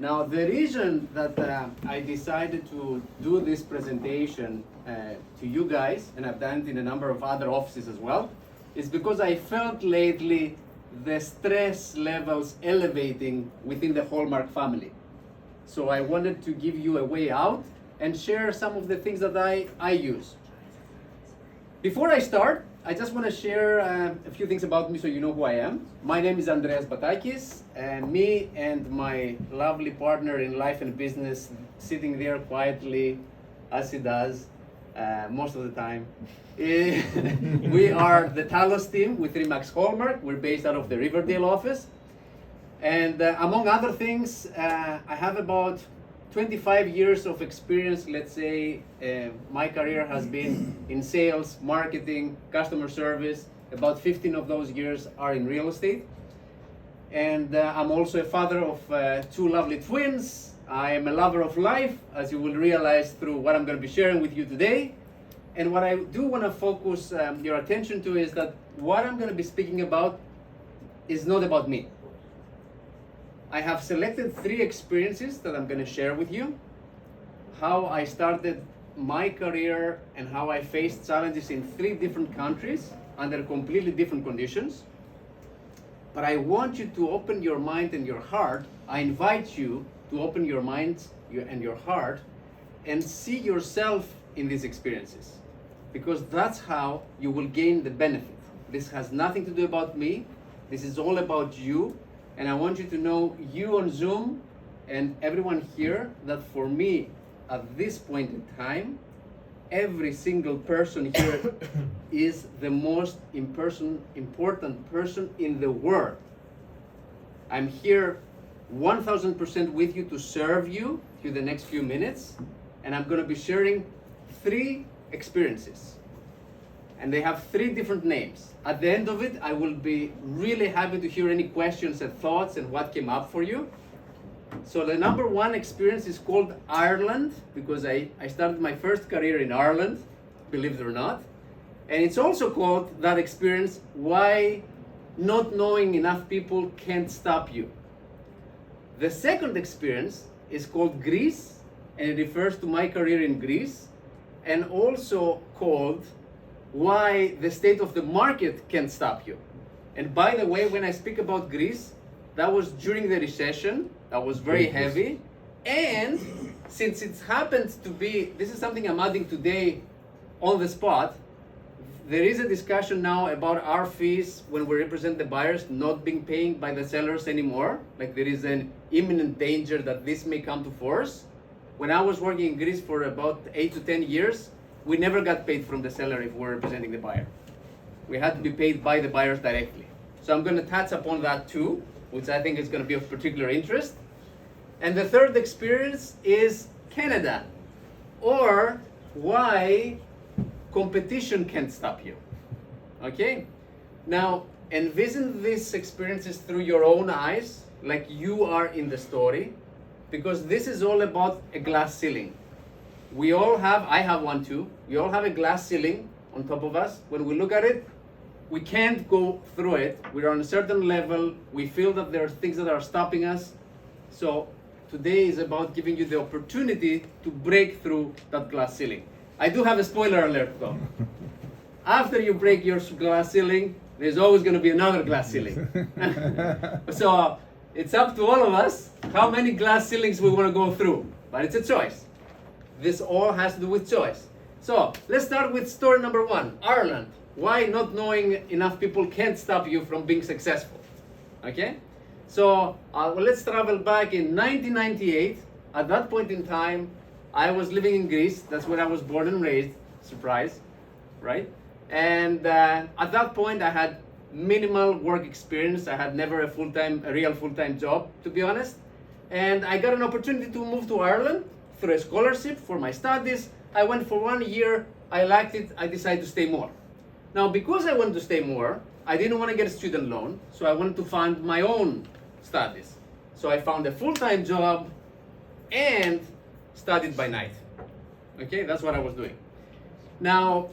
Now, the reason that I decided to do this presentation to you guys, and I've done it in a number of other offices as well, is because I felt lately the stress levels elevating within the Hallmark family. So I wanted to give you a way out and share some of the things that I use. Before I start, I just want to share a few things about me so you know who I am. My name is Andreas Batakis, and me and my lovely partner in life and business sitting there quietly, as he does most of the time. We are the Talos team with Remax Hallmark. We're based out of the Riverdale office. And among other things, I have about 25 years of experience. Let's say my career has been in sales, marketing, customer service. About 15 of those years are in real estate. And I'm also a father of two lovely twins. I am a lover of life, as you will realize through what I'm going to be sharing with you today. And what I do want to focus your attention to is that what I'm going to be speaking about is not about me. I have selected 3 experiences that I'm going to share with you. How I started my career and how I faced challenges in 3 different countries under completely different conditions. But I want you to open your mind and your heart. I invite you to open your mind and your heart and see yourself in these experiences, because that's how you will gain the benefit. This has nothing to do about me. This is all about you. And I want you to know, you on Zoom and everyone here, that for me, at this point in time, every single person here is the most important person in the world. I'm here 1000% with you to serve you through the next few minutes. And I'm going to be sharing 3 experiences. And they have 3 different names. At the end of it, I will be really happy to hear any questions and thoughts and what came up for you. So the number 1 experience is called Ireland, because I started my first career in Ireland, believe it or not. And it's also called, that experience, why not knowing enough people can't stop you. The second experience is called Greece, and it refers to my career in Greece, and also called why the state of the market can't stop you. And by the way, when I speak about Greece, that was during the recession. That was very heavy. And since it happens to be, this is something I'm adding today on the spot, there is a discussion now about our fees when we represent the buyers not being paid by the sellers anymore. Like there is an imminent danger that this may come to force. When I was working in Greece for about 8 to 10 years, we never got paid from the seller if we're representing the buyer. We had to be paid by the buyers directly. So I'm going to touch upon that too, which I think is going to be of particular interest. And the third experience is Canada, or why competition can't stop you. Okay? Now, envision these experiences through your own eyes, like you are in the story, because this is all about a glass ceiling. We all have, I have one too, we all have a glass ceiling on top of us. When we look at it, we can't go through it. We're on a certain level. We feel that there are things that are stopping us. So today is about giving you the opportunity to break through that glass ceiling. I do have a spoiler alert though. After you break your glass ceiling, there's always going to be another glass ceiling. So it's up to all of us how many glass ceilings we want to go through. But it's a choice. This all has to do with choice. So let's start with story number 1, Ireland. Why not knowing enough people can't stop you from being successful. Okay? So let's travel back in 1998. At that point in time, I was living in Greece. That's where I was born and raised. Surprise, right? And at that point, I had minimal work experience. I had never a real full-time job, to be honest. And I got an opportunity to move to Ireland through a scholarship for my studies. I went for 1 year. I liked it. I decided to stay more. Now, because I wanted to stay more, I didn't want to get a student loan, so I wanted to fund my own studies. So I found a full-time job and studied by night. Okay, that's what I was doing. Now,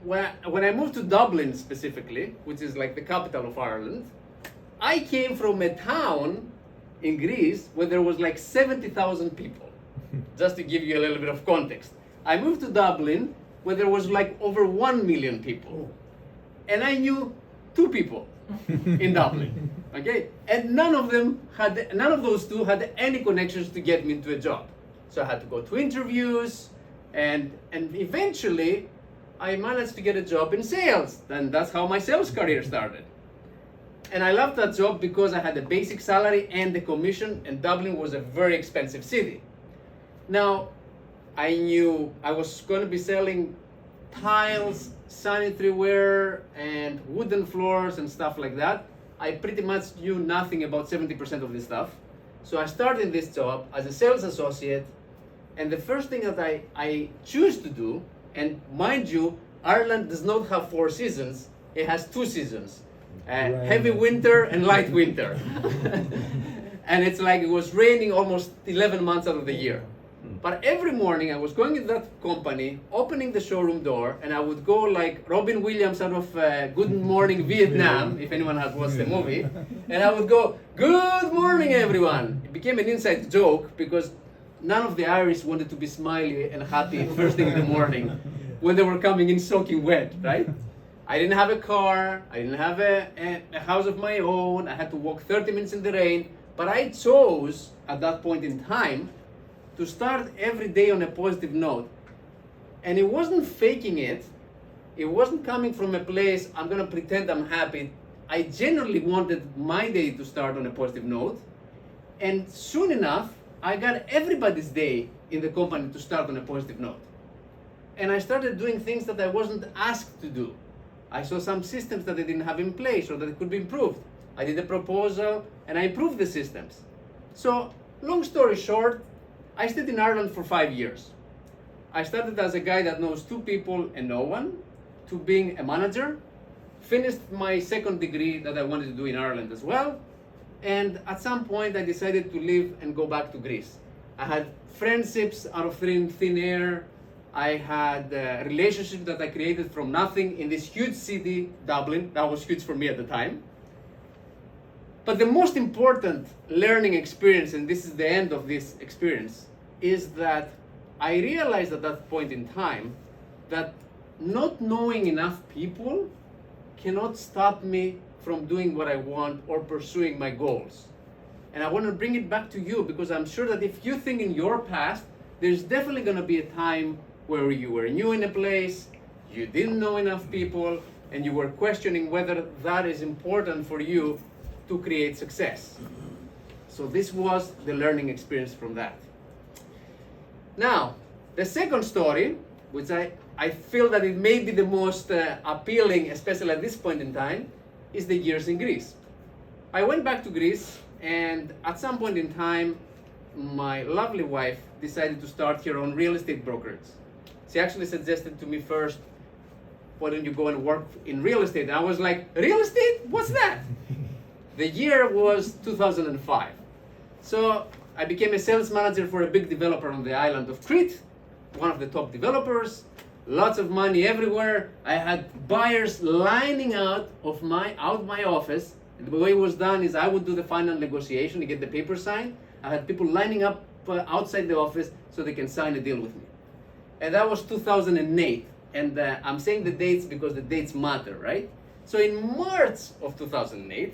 when I moved to Dublin specifically, which is like the capital of Ireland, I came from a town in Greece where there was like 70,000 people. Just to give you a little bit of context. I moved to Dublin where there was like over 1 million people. And I knew 2 people in Dublin. Okay? And none of those 2 had any connections to get me into a job. So I had to go to interviews, and eventually I managed to get a job in sales. And that's how my sales career started. And I loved that job because I had a basic salary and the commission, and Dublin was a very expensive city. Now, I knew I was going to be selling tiles, sanitary ware, and wooden floors and stuff like that. I pretty much knew nothing about 70% of this stuff. So I started this job as a sales associate, and the first thing that I choose to do, and mind you, Ireland does not have 4 seasons, it has 2 seasons. Heavy winter and light winter. And it's like it was raining almost 11 months out of the year. But every morning I was going into that company, opening the showroom door, and I would go like Robin Williams out of Good Morning Vietnam, if anyone has watched the movie, and I would go, "Good morning, everyone." It became an inside joke because none of the Irish wanted to be smiley and happy first thing in the morning when they were coming in soaking wet, right? I didn't have a car, I didn't have a house of my own, I had to walk 30 minutes in the rain, but I chose at that point in time to start every day on a positive note. And it wasn't faking it, it wasn't coming from a place, I'm gonna pretend I'm happy. I genuinely wanted my day to start on a positive note, and soon enough, I got everybody's day in the company to start on a positive note. And I started doing things that I wasn't asked to do. I saw some systems that they didn't have in place or that could be improved. I did a proposal and I improved the systems. So, long story short, I stayed in Ireland for 5 years. I started as a guy that knows 2 people and no one, to being a manager, finished my second degree that I wanted to do in Ireland as well, and at some point I decided to leave and go back to Greece. I had friendships out of thin air. I had relationships that I created from nothing in this huge city, Dublin. That was huge for me at the time. But the most important learning experience, and this is the end of this experience, is that I realized at that point in time that not knowing enough people cannot stop me from doing what I want or pursuing my goals. And I want to bring it back to you because I'm sure that if you think in your past, there's definitely going to be a time where you were new in a place, you didn't know enough people, and you were questioning whether that is important for you to create success. So this was the learning experience from that. Now, the second story, which I feel that it may be the most appealing, especially at this point in time, is the years in Greece. I went back to Greece, and at some point in time, my lovely wife decided to start her own real estate brokerage. She actually suggested to me first, why don't you go and work in real estate? And I was like, real estate? What's that? The year was 2005. So I became a sales manager for a big developer on the island of Crete, one of the top developers, lots of money everywhere. I had buyers lining out my office. And the way it was done is I would do the final negotiation to get the paper signed. I had people lining up outside the office so they can sign a deal with me. And that was 2008. And I'm saying the dates because the dates matter, right? So in March of 2008,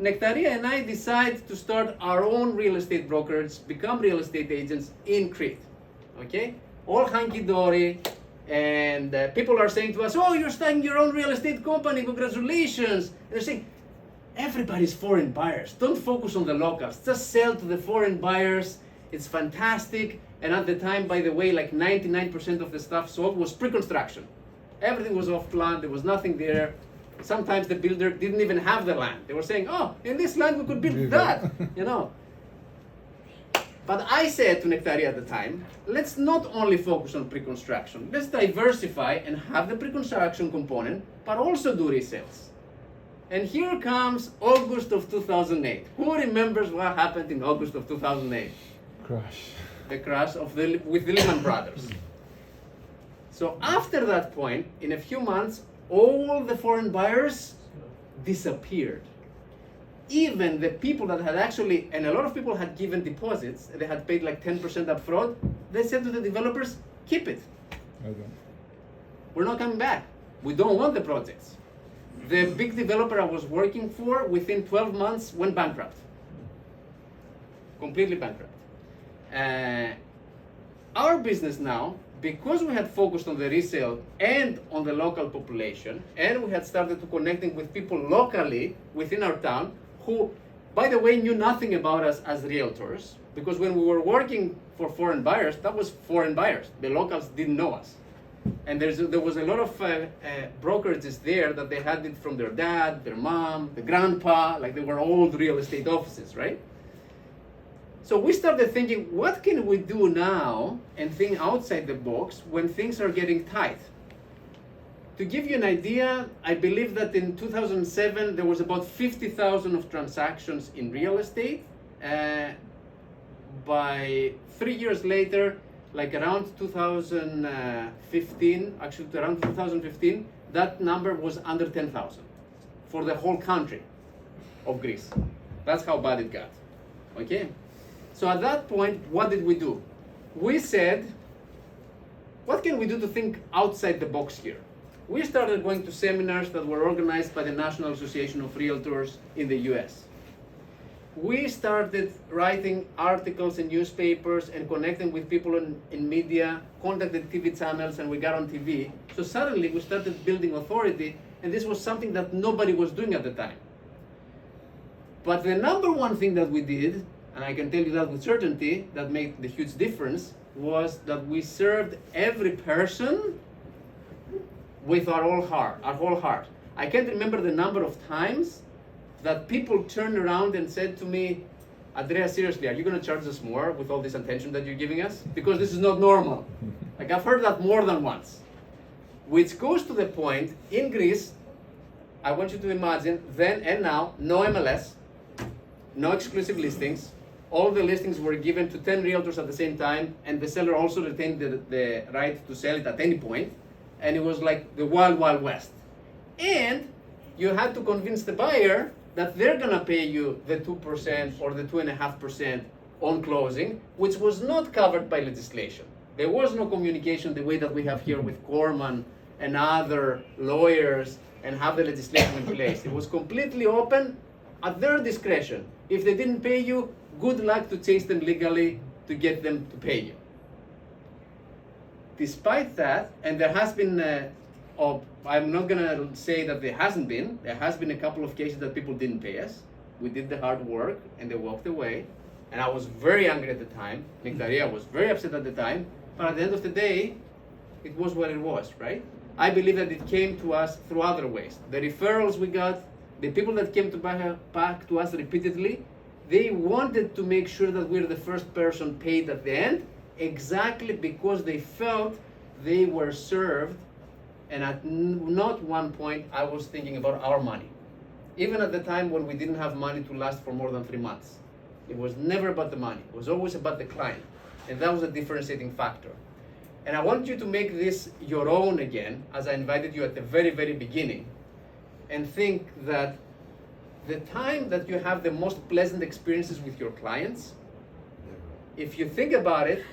Nectaria and I decided to start our own real estate brokerage, become real estate agents in Crete. Okay? All hunky-dory. And people are saying to us, oh, you're starting your own real estate company, congratulations. And they're saying, everybody's foreign buyers. Don't focus on the locals. Just sell to the foreign buyers. It's fantastic. And at the time, by the way, like 99% of the stuff sold was pre-construction. Everything was off plan. There was nothing there. Sometimes the builder didn't even have the land. They were saying, oh, in this land we could build that, you know. But I said to Nectaria at the time, let's not only focus on pre-construction. Let's diversify and have the pre-construction component, but also do resales. And here comes August of 2008. Who remembers what happened in August of 2008? Crash. The crash with the Lehman Brothers. So after that point, in a few months, all the foreign buyers disappeared. even the people that had actually, and a lot of people had given deposits, they had paid like 10% up front, they said to the developers, keep it. Okay. We're not coming back. We don't want the projects. The big developer I was working for, within 12 months, went bankrupt. Completely bankrupt. Our business now, because we had focused on the resale and on the local population, and we had started to connecting with people locally within our town, who, by the way, knew nothing about us as realtors, because when we were working for foreign buyers, that was foreign buyers. The locals didn't know us. And there was a lot of brokerages there that they had it from their dad, their mom, the grandpa, like they were old real estate offices, right? So we started thinking, what can we do now and think outside the box when things are getting tight? To give you an idea, I believe that in 2007 there was about 50,000 of transactions in real estate. By 3 years later, like around 2015, actually around 2015, that number was under 10,000 for the whole country of Greece. That's how bad it got, okay? So at that point, what did we do? We said, what can we do to think outside the box here? We started going to seminars that were organized by the National Association of Realtors in the US. We started writing articles in newspapers and connecting with people in media, contacted TV channels, and we got on TV. So suddenly we started building authority, and this was something that nobody was doing at the time. But the number one thing that we did, and I can tell you that with certainty, that made the huge difference, was that we served every person with our whole heart. I can't remember the number of times that people turned around and said to me, Andrea, seriously, are you going to charge us more with all this attention that you're giving us? Because this is not normal. Like, I've heard that more than once. Which goes to the point, in Greece, I want you to imagine, then and now, no MLS, no exclusive listings. All the listings were given to 10 realtors at the same time, and the seller also retained the right to sell it at any point. And it was like the wild, wild west. And you had to convince the buyer that they're gonna pay you the 2% or the 2.5% on closing, which was not covered by legislation. There was no communication the way that we have here with Corman and other lawyers and have the legislation in place. It was completely open at their discretion. If they didn't pay you, good luck to chase them legally to get them to pay you. Despite that, and there has been, I'm not gonna say that there has been a couple of cases that people didn't pay us. We did the hard work and they walked away. And I was very angry at the time. Nectaria was very upset at the time. But at the end of the day, it was what it was, right? I believe that it came to us through other ways. The referrals we got, the people that came to back to us repeatedly, they wanted to make sure that we're the first person paid at the end, exactly because they felt they were served, and at not one point I was thinking about our money. Even at the time when we didn't have money to last for more than 3 months. It was never about the money, it was always about the client. And that was a differentiating factor. And I want you to make this your own again, as I invited you at the very, very beginning, and think that the time that you have the most pleasant experiences with your clients, if you think about it,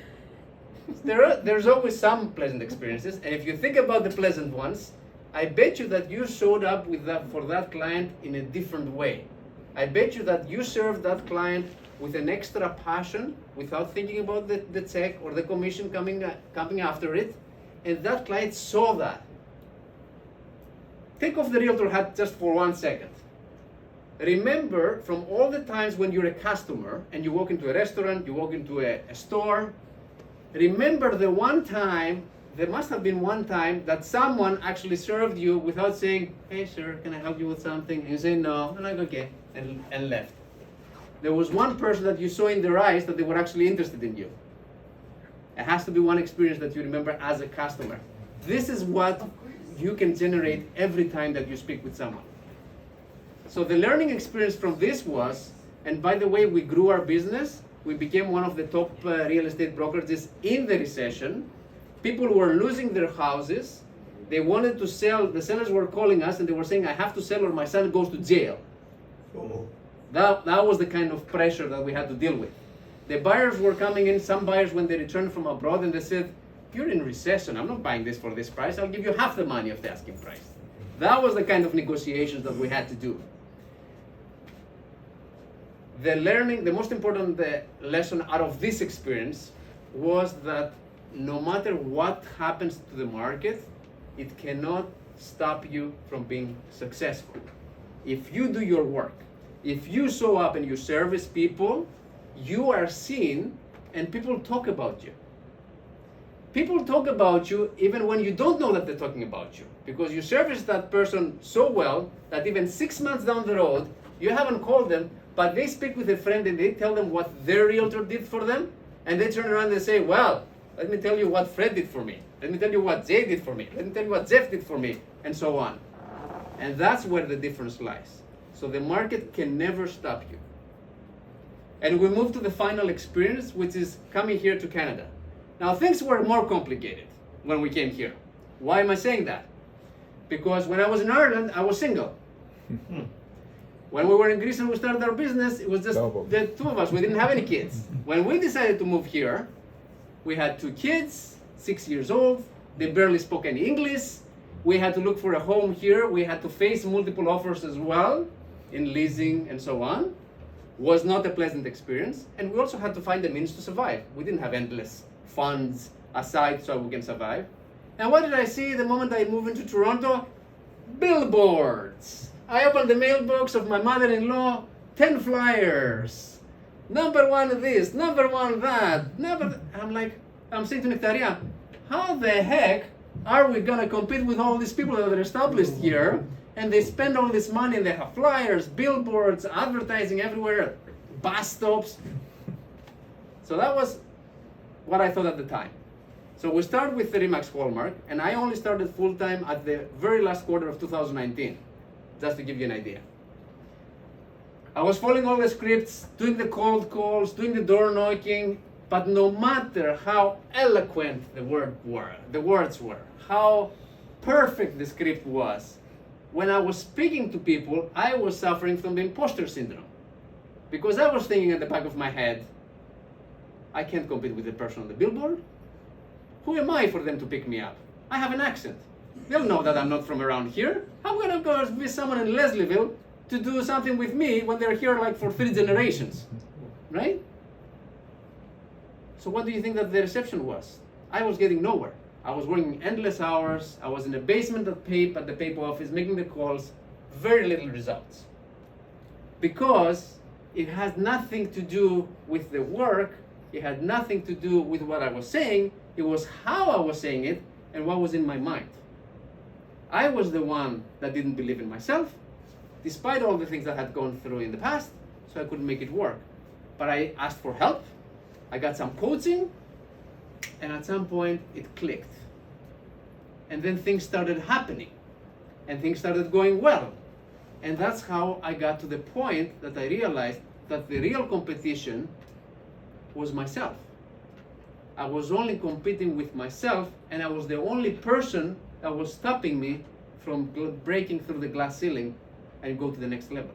there's always some pleasant experiences, and if you think about the pleasant ones, I bet you that you showed up with that, for that client in a different way. I bet you that you served that client with an extra passion without thinking about the check or the commission coming after it, and that client saw that. Take off the realtor hat just for 1 second. Remember from all the times when you're a customer and you walk into a restaurant, you walk into a store, remember the one time, there must have been one time that someone actually served you without saying, hey sir, can I help you with something? And you say no, and I'm like, okay, and left. There was one person that you saw in their eyes that they were actually interested in you. It has to be one experience that you remember as a customer. This is what you can generate every time that you speak with someone. So the learning experience from this was, and by the way, we grew our business. We became one of the top real estate brokerages in the recession. People were losing their houses. They wanted to sell. The sellers were calling us and they were saying, I have to sell or my son goes to jail. Oh. That was the kind of pressure that we had to deal with. The buyers were coming in, some buyers when they returned from abroad, and they said, you're in recession, I'm not buying this for this price, I'll give you half the money of the asking price. That was the kind of negotiations that we had to do. The most important lesson out of this experience was that no matter what happens to the market, it cannot stop you from being successful. If you do your work, if you show up and you service people, you are seen and people talk about you. People talk about you even when you don't know that they're talking about you, because you service that person so well that even 6 months down the road, you haven't called them, but they speak with a friend and they tell them what their realtor did for them, and they turn around and say, well, let me tell you what Fred did for me. Let me tell you what Jay did for me. Let me tell you what Jeff did for me, and so on. And that's where the difference lies. So the market can never stop you. And we move to the final experience, which is coming here to Canada. Now, things were more complicated when we came here. Why am I saying that? Because when I was in Ireland, I was single. When we were in Greece and we started our business, it was just the two of us. We didn't have any kids. When we decided to move here, we had 2 kids, 6 years old. They barely spoke any English. We had to look for a home here. We had to face multiple offers as well in leasing and so on. Was not a pleasant experience. And we also had to find the means to survive. We didn't have endless funds aside so we can survive. And what did I see the moment I moved into Toronto? Billboards. I opened the mailbox of my mother-in-law, 10 flyers. Number 1 this, number 1 that. I'm saying to Nectaria, how the heck are we gonna compete with all these people that are established here, and they spend all this money and they have flyers, billboards, advertising everywhere, bus stops. So that was what I thought at the time. So we started with 30 Max Hallmark, and I only started full-time at the very last quarter of 2019, just to give you an idea. I was following all the scripts, doing the cold calls, doing the door knocking, but no matter how eloquent the words were, how perfect the script was, when I was speaking to people, I was suffering from the imposter syndrome. Because I was thinking at the back of my head, I can't compete with the person on the billboard. Who am I for them to pick me up? I have an accent. They'll know that I'm not from around here. I'm gonna go with someone in Leslieville to do something with me when they're here like for 3 generations, right? So what do you think that the reception was? I was getting nowhere. I was working endless hours. I was in the basement at the paper office making the calls, very little results. Because it had nothing to do with the work, it had nothing to do with what I was saying, it was how I was saying it and what was in my mind. I was the one that didn't believe in myself, despite all the things that I had gone through in the past, so I couldn't make it work. But I asked for help, I got some coaching, and at some point it clicked. And then things started happening, and things started going well. And that's how I got to the point that I realized that the real competition was myself. I was only competing with myself, and I was the only person that was stopping me from breaking through the glass ceiling and go to the next level.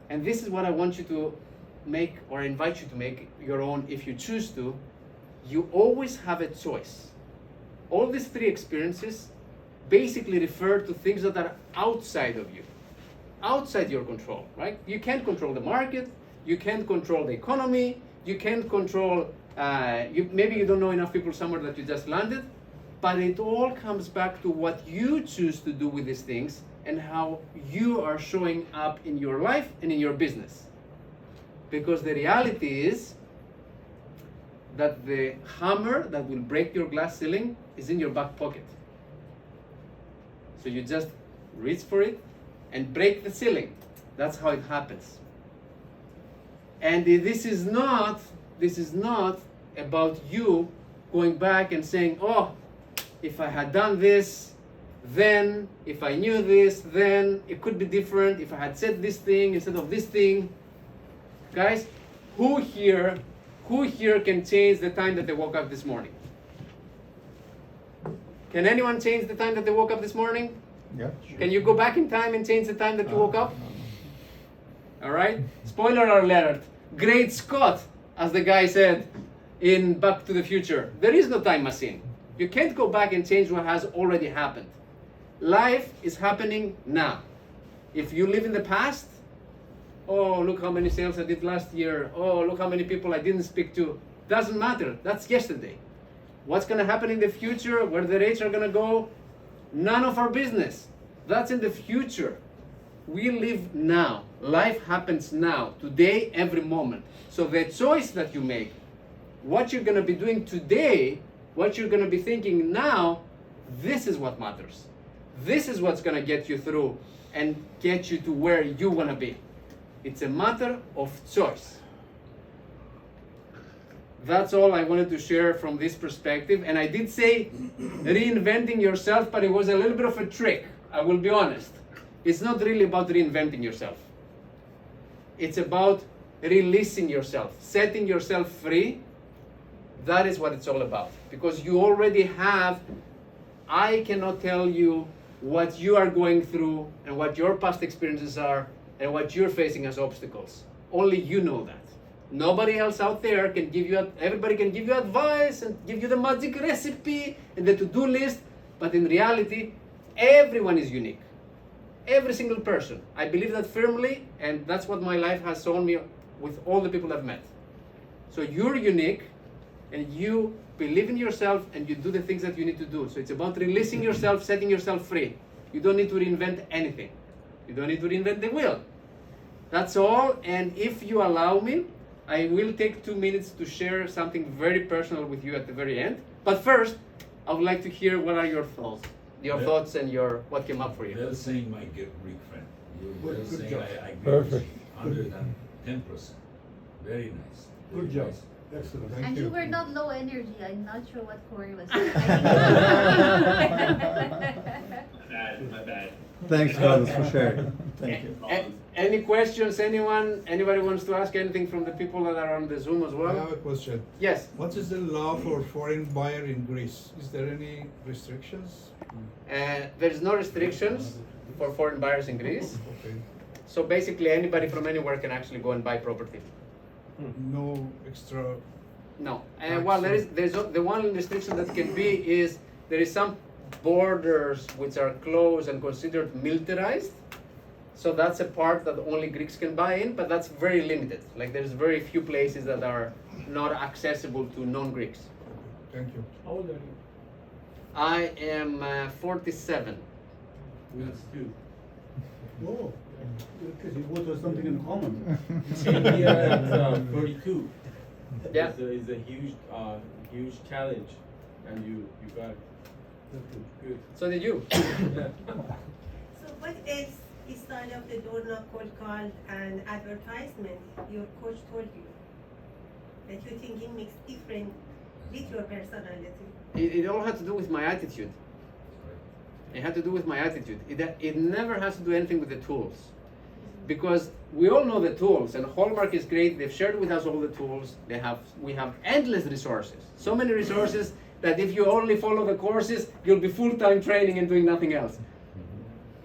And this is what I want you to make, or invite you to make your own if you choose to. You always have a choice. All these 3 experiences basically refer to things that are outside of you, outside your control, right? You can't control the market, you can't control the economy, you can't control, maybe you don't know enough people somewhere that you just landed, but it all comes back to what you choose to do with these things and how you are showing up in your life and in your business. Because the reality is that the hammer that will break your glass ceiling is in your back pocket. So you just reach for it and break the ceiling. That's how it happens. And this is not about you going back and saying, oh, if I had done this, then, if I knew this, then it could be different. If I had said this thing instead of this thing. Guys, who here can change the time that they woke up this morning? Can anyone change the time that they woke up this morning? Yeah, sure. Can you go back in time and change the time that you woke up? All right? Spoiler alert. Great Scott, as the guy said in Back to the Future. There is no time machine. You can't go back and change what has already happened. Life is happening now. If you live in the past, oh, look how many sales I did last year. Oh, look how many people I didn't speak to. Doesn't matter. That's yesterday. What's going to happen in the future, where the rates are going to go, none of our business. That's in the future. We live now. Life happens now, today, every moment. So the choice that you make, what you're going to be doing today, what you're going to be thinking now, this is what matters. This is what's going to get you through and get you to where you want to be. It's a matter of choice. That's all I wanted to share from this perspective. And I did say reinventing yourself, but it was a little bit of a trick. I will be honest. It's not really about reinventing yourself. It's about releasing yourself, setting yourself free. That is what it's all about. Because you already have, I cannot tell you what you are going through and what your past experiences are and what you're facing as obstacles. Only you know that. Nobody else out there can give you, everybody can give you advice and give you the magic recipe and the to-do list, but in reality, everyone is unique. Every single person. I believe that firmly, and that's what my life has shown me with all the people I've met. So you're unique, and you believe in yourself, and you do the things that you need to do. So it's about releasing yourself, setting yourself free. You don't need to reinvent anything. You don't need to reinvent the wheel. That's all, and if you allow me, I will take 2 minutes to share something very personal with you at the very end. But first, I would like to hear what are your thoughts. Your thoughts and your what came up for you. Well saying, my Greek friend. You're well Good saying, job. I agree with you. 110%. Very nice. Good job. Excellent. Thank And you. you were not low energy. I'm not sure what Corey was saying. My bad. Thanks, Carlos, for sharing. Thank you. Any questions? Anybody wants to ask anything from the people that are on the Zoom as I well? have a question. Yes. What is the law for foreign buyer in Greece? Is there any restrictions? There is no restrictions for foreign buyers in Greece. Okay. So basically, anybody from anywhere can actually go and buy property. No extra. No. Well, the one restriction that can be is there is some borders which are closed and considered militarized. So that's a part that only Greeks can buy in, but that's very limited. Like there's very few places that are not accessible to non-Greeks. Thank you. How old are you? I am 47. That's two. Oh, because you both have something in common. Same here at 42. Yeah. It's a huge challenge, and you got it. Good. So did you? Yeah. So what is instead of the door knock, cold call, and advertisement your coach told you that you think it makes different with your personality? It all had to do with my attitude. It had to do with my attitude. It never has to do anything with the tools. Because we all know the tools, and Hallmark is great. They've shared with us all the tools. We have endless resources. So many resources that if you only follow the courses, you'll be full-time training and doing nothing else.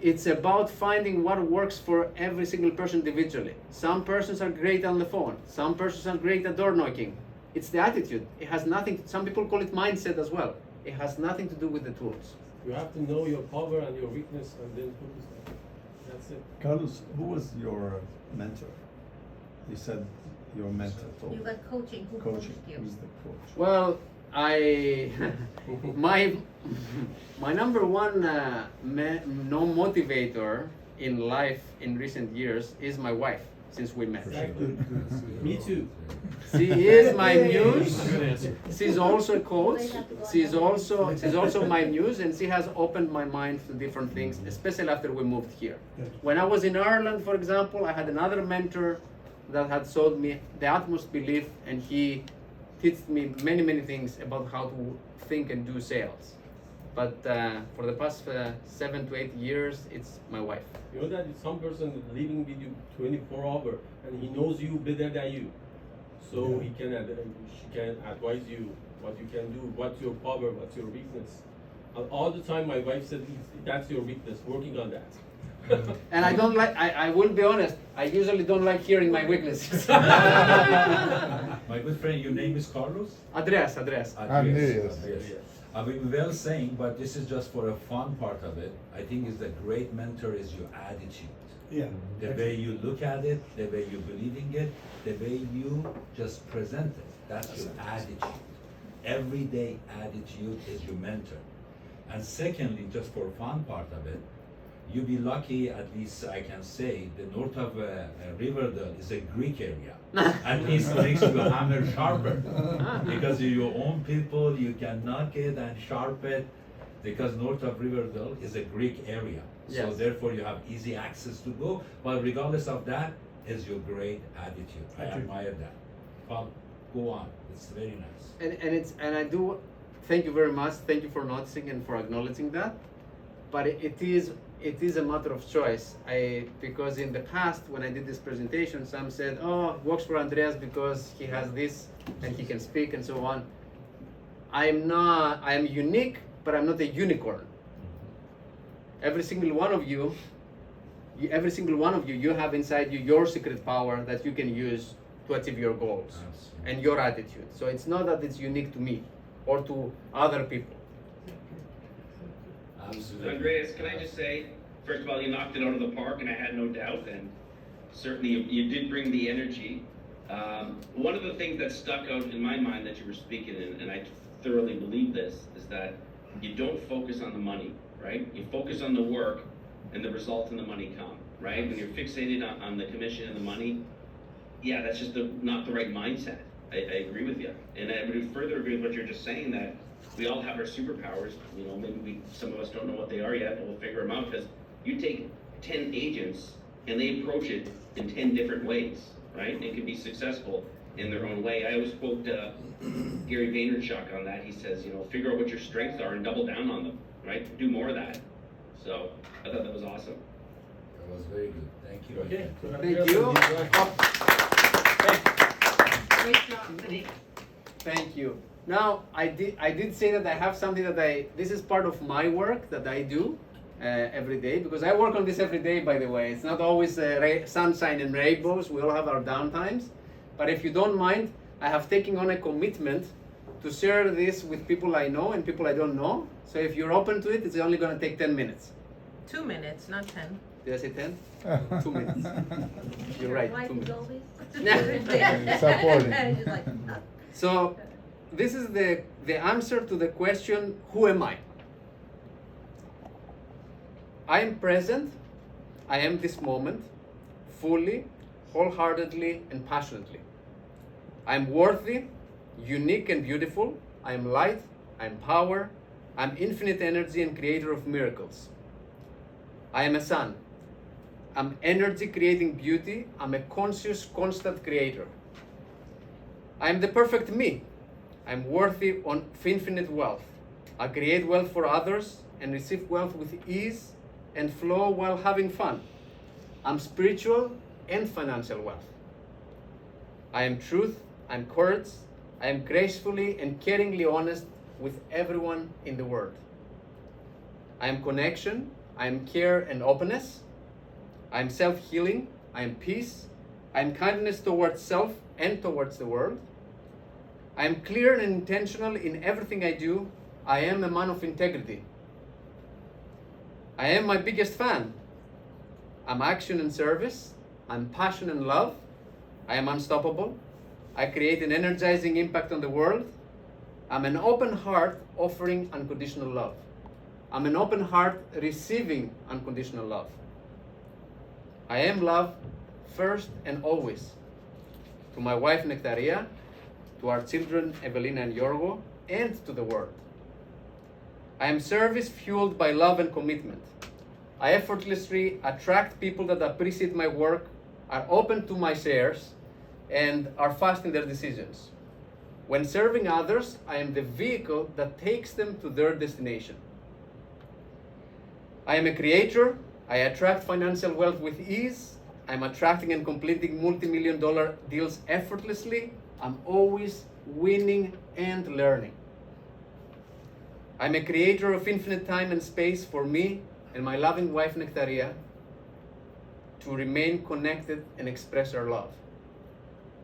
It's about finding what works for every single person individually. Some persons are great on the phone. Some persons are great at door knocking. It's the attitude. It has nothing, some people call it mindset as well. It has nothing to do with the tools. You have to know your power and your weakness, and then focus on it. That's it. Carlos, who was your mentor? You said your mentor told You got coaching. Who coaching. coached you? Who's the coach? Well, my number one no motivator in life in recent years is my wife, since we met. Exactly. Me too. She is my muse. She's also a coach. She's also my muse, and she has opened my mind to different things, especially after we moved here. When I was in Ireland, for example, I had another mentor that had showed me the utmost belief, and he taught me many things about how to think and do sales. But for the past 7 to 8 years, it's my wife. You know that it's some person living with you 24 hours, and he knows you better than you. So he can she can advise you what you can do, what's your power, what's your weakness. And all the time my wife said, that's your weakness, working on that. And I don't like, I will be honest, I usually don't like hearing my weaknesses. My good friend, your name is Carlos? Andreas. Andreas. Andreas. We well saying, but this is just for a fun part of it. I think is the great mentor is your attitude. Yeah. The way you look at it, the way you believe in it, the way you just present it. That's your attitude. Everyday attitude is your mentor. And secondly, just for fun part of it, you be lucky, at least I can say, the north of Riverdale is a Greek area. At least makes you hammer sharper. Because you're your own people, you can knock it and sharpen it. Because north of Riverdale is a Greek area. So Yes. therefore you have easy access to go. But regardless of that, is your great attitude. I admire that. Well, go on. It's very nice. And I do thank you very much. Thank you for noticing and for acknowledging that. But it is a matter of choice. Because in the past when I did this presentation, some said, "Oh, works for Andreas because he has this and he can speak and so on." I am unique, but I'm not a unicorn. Every single one of you, you have inside you your secret power that you can use to achieve your goals Absolutely. and your attitude. So it's not that it's unique to me or to other people. Absolutely. Andreas, can I just say, first of all, you knocked it out of the park, and I had no doubt, and certainly you did bring the energy. One of the things that stuck out in my mind that you were speaking, and I thoroughly believe this, is that you don't focus on the money, right? You focus on the work, and the results and the money come, right? When you're fixated on the commission and the money, yeah, that's just not the right mindset. I agree with you. And I would further agree with what you're just saying, that we all have our superpowers. You know, maybe some of us don't know what they are yet, and we'll figure them out, because you take 10 agents and they approach it in 10 different ways, right? And it can be successful in their own way. I always quote Gary Vaynerchuk on that. He says, you know, figure out what your strengths are and double down on them, right? Do more of that. So I thought that was awesome. That was very good. Thank you. Okay. again. So Thank Andreas, you. Great job today. Thank you. Now, I did say that I have something that this is part of my work that I do every day, because I work on this every day, by the way. It's not always sunshine and rainbows. We all have our downtimes. But if you don't mind, I have taken on a commitment to share this with people I know and people I don't know. So if you're open to it, it's only going to take 10 minutes. 2 minutes, not 10. Did I say 10? 2 minutes. You're right, Wife 2 is minutes. always Supporting. She's like, So this is the answer to the question, who am I? I am present. I am this moment, fully, wholeheartedly, and passionately. I am worthy, unique and beautiful. I am light. I am power. I am infinite energy and creator of miracles. I am a sun. I'm energy creating beauty. I'm a conscious, constant creator. I am the perfect me. I'm worthy of infinite wealth. I create wealth for others and receive wealth with ease and flow while having fun. I'm spiritual and financial wealth. I am truth. I'm courage. I am gracefully and caringly honest with everyone in the world. I am connection. I am care and openness. I am self-healing. I am peace. I am kindness towards self and towards the world. I am clear and intentional in everything I do. I am a man of integrity. I am my biggest fan. I'm action and service. I'm passion and love. I am unstoppable. I create an energizing impact on the world. I'm an open heart offering unconditional love. I'm an open heart receiving unconditional love. I am love first and always. To my wife Nectaria, to our children Evelina and Yorgo, and to the world. I am service fueled by love and commitment. I effortlessly attract people that appreciate my work, are open to my shares, and are fast in their decisions. When serving others, I am the vehicle that takes them to their destination. I am a creator. I attract financial wealth with ease. I'm attracting and completing multi-million-dollar deals effortlessly. I'm always winning and learning. I'm a creator of infinite time and space for me and my loving wife Nectaria. to remain connected and express our love.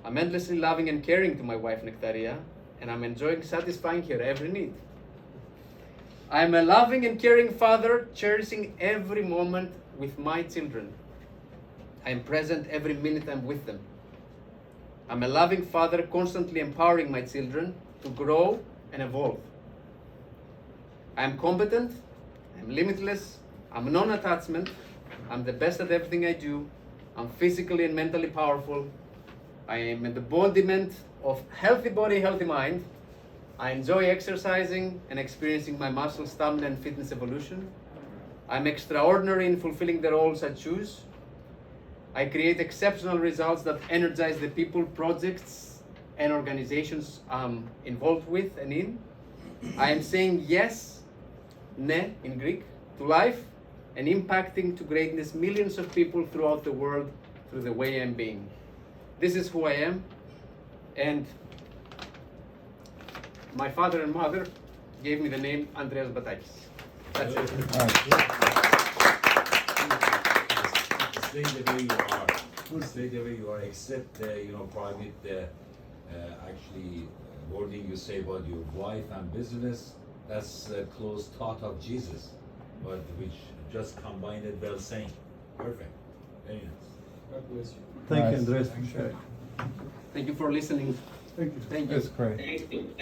I'm endlessly loving and caring to my wife Nectaria, and I'm enjoying satisfying her every need. I'm a loving and caring father, cherishing every moment with my children. I am present every minute I'm with them. I'm a loving father, constantly empowering my children to grow and evolve. I am competent, I'm limitless, I'm non-attachment, I'm the best at everything I do, I'm physically and mentally powerful, I am an embodiment of healthy body, healthy mind. I enjoy exercising and experiencing my muscle, stamina, and fitness evolution. I'm extraordinary in fulfilling the roles I choose. I create exceptional results that energize the people, projects, and organizations I'm involved with and in. I am saying yes, ne in Greek, to life and impacting to greatness millions of people throughout the world through the way I'm being. This is who I am, and my father and mother gave me the name Andreas Batakis. That's it. Stay the way you are. Stay the way you are. Except private. Actually, wording you say about your wife and business. That's a close thought of Jesus, but which just combined it well saying. Perfect. Very nice. God bless you. Thank you, Nice. Andres, for sharing. Thank you for listening. Thank you. Thank you. That's great. Thank you.